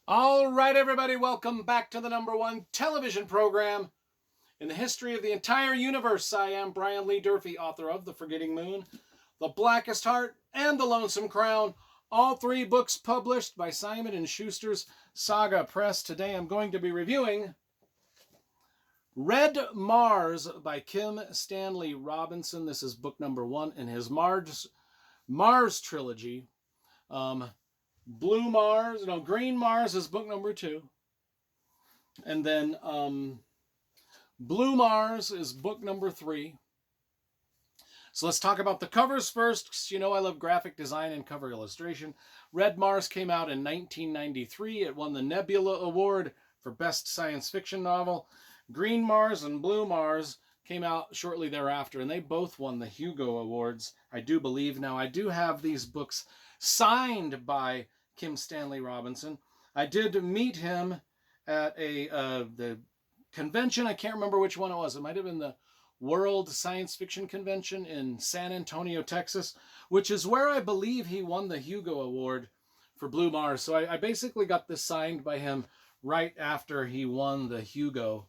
All right, everybody, welcome back to the #1 television program in the history of the entire universe. I am Brian Lee Durfee, author of The Forgetting Moon, The Blackest Heart, and The Lonesome Crown, all three books published by Simon & Schuster's Saga Press. Today I'm going to be reviewing Red Mars by Kim Stanley Robinson. This is book #1 in his Mars trilogy. Green Mars is book #2. And then Blue Mars is book #3. So let's talk about the covers first, because you know I love graphic design and cover illustration. Red Mars came out in 1993. It won the Nebula Award for Best Science Fiction Novel. Green Mars and Blue Mars came out shortly thereafter, and they both won the Hugo Awards, I do believe. Now, I do have these books signed by Kim Stanley Robinson. I did meet him at the convention. I can't remember which one it was. It might have been the World Science Fiction Convention in San Antonio, Texas, which is where I believe he won the Hugo Award for Blue Mars. So I basically got this signed by him right after he won the Hugo.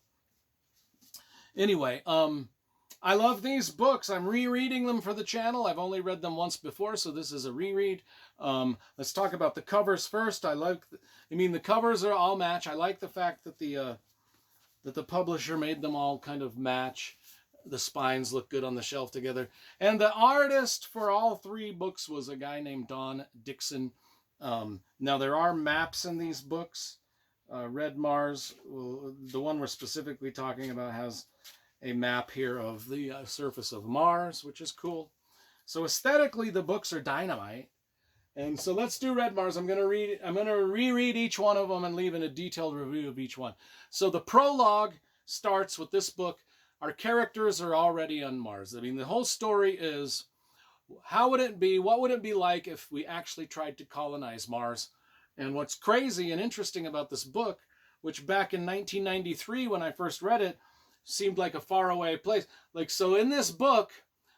Anyway, I love these books. I'm rereading them for the channel. I've only read them once before, so this is a reread. Let's talk about the covers first. The covers are all match. I like the fact that the publisher made them all kind of match. The spines look good on the shelf together. And the artist for all three books was a guy named Don Dixon. Now, there are maps in these books. Red Mars, the one we're specifically talking about, has a map here of the surface of Mars, which is cool. So aesthetically, the books are dynamite. And so let's do Red Mars. I'm going to reread each one of them and leave in a detailed review of each one. So the prologue starts with this book. Our characters are already on Mars. The whole story is, what would it be like if we actually tried to colonize Mars? And what's crazy and interesting about this book, which back in 1993 when I first read it, seemed like a faraway place. So in this book,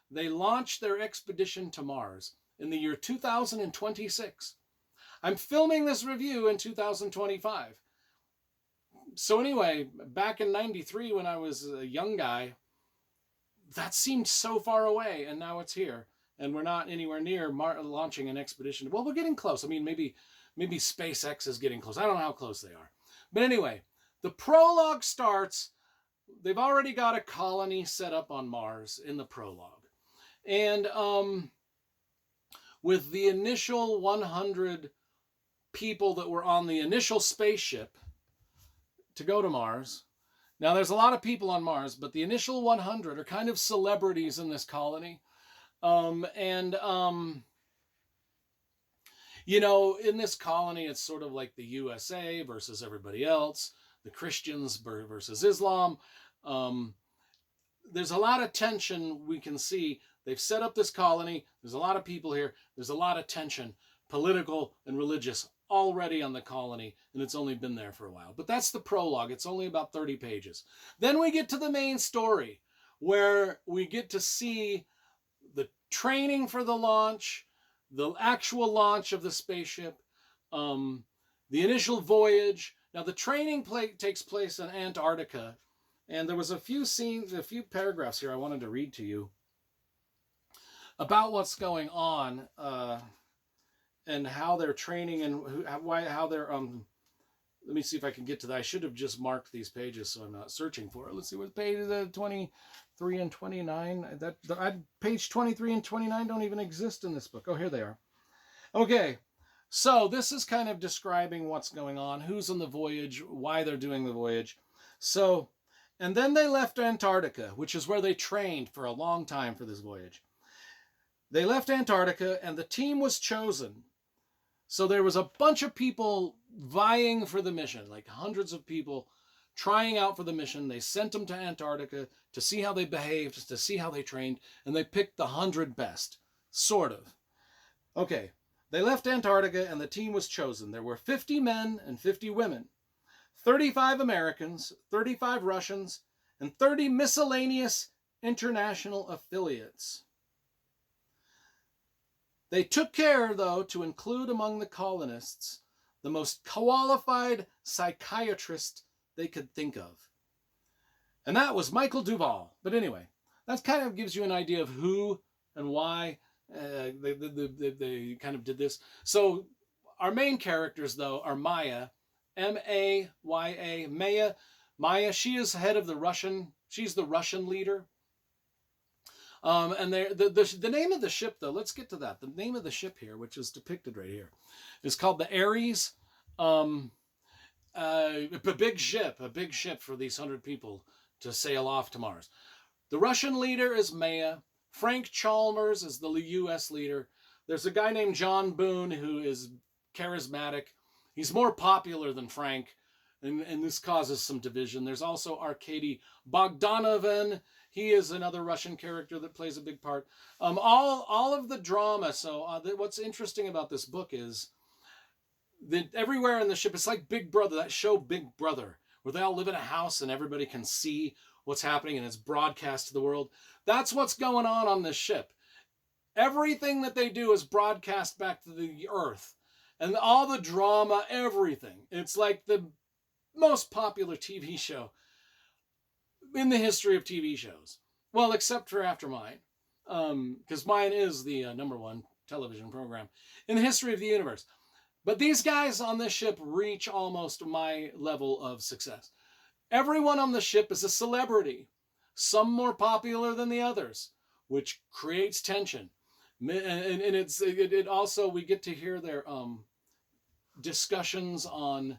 they launched their expedition to Mars in the year 2026. I'm filming this review in 2025. So anyway, back in 93 when I was a young guy, that seemed so far away, and now it's here. And we're not anywhere near launching an expedition. Well, we're getting close. Maybe SpaceX is getting close. I don't know how close they are. But anyway, the prologue starts. They've already got a colony set up on Mars in the prologue. And with the initial 100 people that were on the initial spaceship to go to Mars. Now, there's a lot of people on Mars, but the initial 100 are kind of celebrities in this colony. In this colony, it's sort of like the USA versus everybody else, the Christians versus Islam. There's a lot of tension we can see. They've set up this colony. There's a lot of people here. There's a lot of tension, political and religious, already on the colony, and it's only been there for a while. But that's the prologue. It's only about 30 pages. Then we get to the main story, where we get to see the training for the launch, the actual launch of the spaceship, the initial voyage. Now, the training takes place in Antarctica, and there was a few paragraphs here I wanted to read to you about what's going on and how they're training and how they're. Let me see if I can get to that. I should have just marked these pages so I'm not searching for it. Let's see what page is it. 23 and 29. Page 23 and 29 don't even exist in this book. Oh, here they are. Okay, so this is kind of describing what's going on, who's on the voyage, why they're doing the voyage. So, and then they left Antarctica, which is where they trained for a long time for this voyage. They left Antarctica, and the team was chosen. So there was a bunch of people vying for the mission, like hundreds of people trying out for the mission. They sent them to Antarctica to see how they behaved, to see how they trained, and they picked the 100 best, sort of. Okay, they left Antarctica, and the team was chosen. There were 50 men and 50 women, 35 Americans, 35 Russians, and 30 miscellaneous international affiliates. They took care, though, to include among the colonists the most qualified psychiatrist they could think of. And that was Michael Duvall. But anyway, that kind of gives you an idea of who and why they kind of did this. So our main characters, though, are Maya, M-A-Y-A, Maya. Maya, she is head of the Russian, she's the Russian leader. And the name of the ship, though, let's get to that. The name of the ship here, which is depicted right here, is called the Ares. A big ship for these 100 people to sail off to Mars. The Russian leader is Maya. Frank Chalmers is the U.S. leader. There's a guy named John Boone who is charismatic. He's more popular than Frank, and this causes some division. There's also Arkady Bogdanovan. He is another Russian character that plays a big part. All of the drama. So what's interesting about this book is that everywhere in the ship, it's like Big Brother, that show Big Brother, where they all live in a house and everybody can see what's happening and it's broadcast to the world. That's what's going on this ship. Everything that they do is broadcast back to the Earth. And all the drama, everything. It's like the most popular TV show in the history of TV shows. Well, except for after mine. Because mine is the #1 television program in the history of the universe. But these guys on this ship reach almost my level of success. Everyone on the ship is a celebrity. Some more popular than the others, which creates tension. And it also, we get to hear their discussions on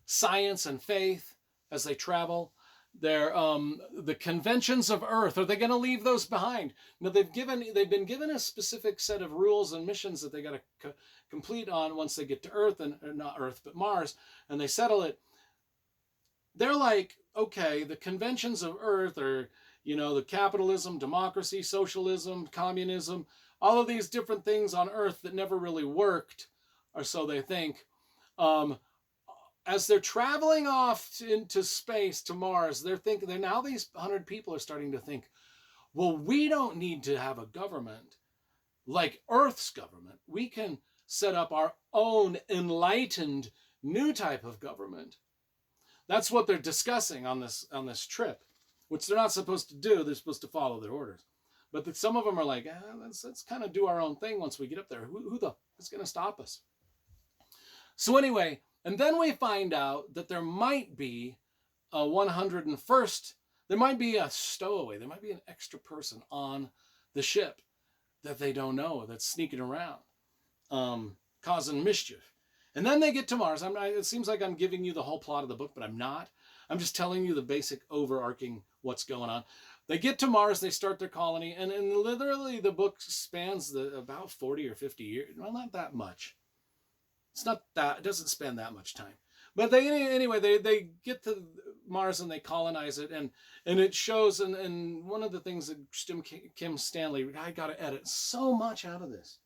science and faith as they travel. The conventions of Earth, are they going to leave those behind? No, they've been given a specific set of rules and missions that they got to complete on once they get to Earth, and not Earth but Mars, and they settle it. They're like, okay, the conventions of Earth are, the capitalism, democracy, socialism, communism, all of these different things on Earth that never really worked, or so they think. As they're traveling off into space to Mars, they're now these 100 people are starting to think, well, we don't need to have a government like Earth's government. We can set up our own enlightened new type of government. That's what they're discussing on this trip, which they're not supposed to do. They're supposed to follow their orders. But some of them are like, let's kind of do our own thing once we get up there. Who the is going to stop us? So anyway, and then we find out that there might be a 101st, there might be a stowaway, there might be an extra person on the ship that they don't know, that's sneaking around, causing mischief. And then they get to Mars. It seems like I'm giving you the whole plot of the book, but I'm not. I'm just telling you the basic overarching what's going on. They get to Mars, they start their colony, and literally the book spans about 40 or 50 years. Well, not that much. It doesn't span that much time. But they get to Mars and they colonize it, and it shows, and one of the things that Kim Stanley, I got to edit so much out of this.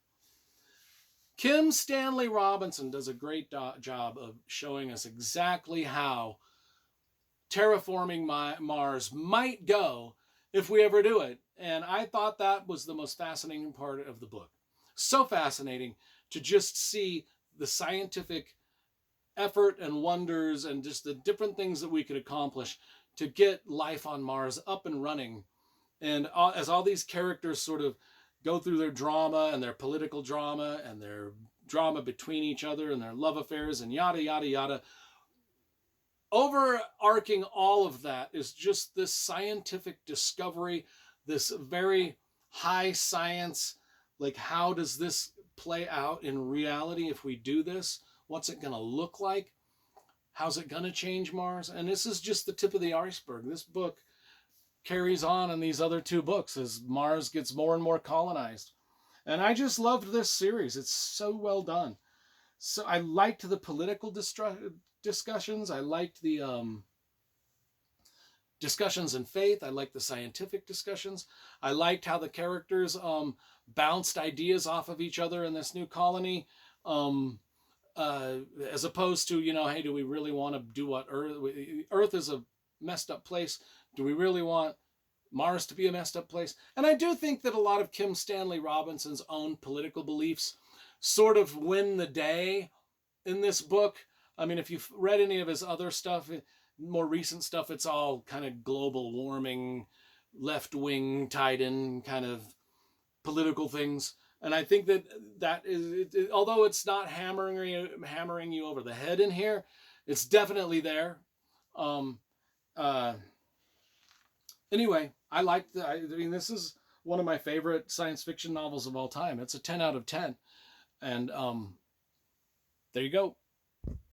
Kim Stanley Robinson does a great job of showing us exactly how terraforming Mars might go if we ever do it. And I thought that was the most fascinating part of the book. So fascinating to just see the scientific effort and wonders and just the different things that we could accomplish to get life on Mars up and running. And as all these characters sort of go through their drama and their political drama and their drama between each other and their love affairs and yada, yada, yada. Overarching all of that is just this scientific discovery, this very high science, like how does this play out in reality if we do this? What's it going to look like? How's it going to change Mars? And this is just the tip of the iceberg. This book carries on in these other two books as Mars gets more and more colonized. And I just loved this series. It's so well done. So I liked the political discussions. I liked the discussions in faith. I liked the scientific discussions. I liked how the characters bounced ideas off of each other in this new colony. As opposed to, hey, do we really want to do what Earth is a messed up place? Do we really want Mars to be a messed up place? And I do think that a lot of Kim Stanley Robinson's own political beliefs sort of win the day in this book. I mean, if you've read any of his other stuff, more recent stuff, it's all kind of global warming, left wing tied in kind of political things. And I think that is, although it's not hammering you over the head in here, it's definitely there. Um, uh, anyway, I mean, this is one of my favorite science fiction novels of all time. It's a 10 out of 10. And there you go.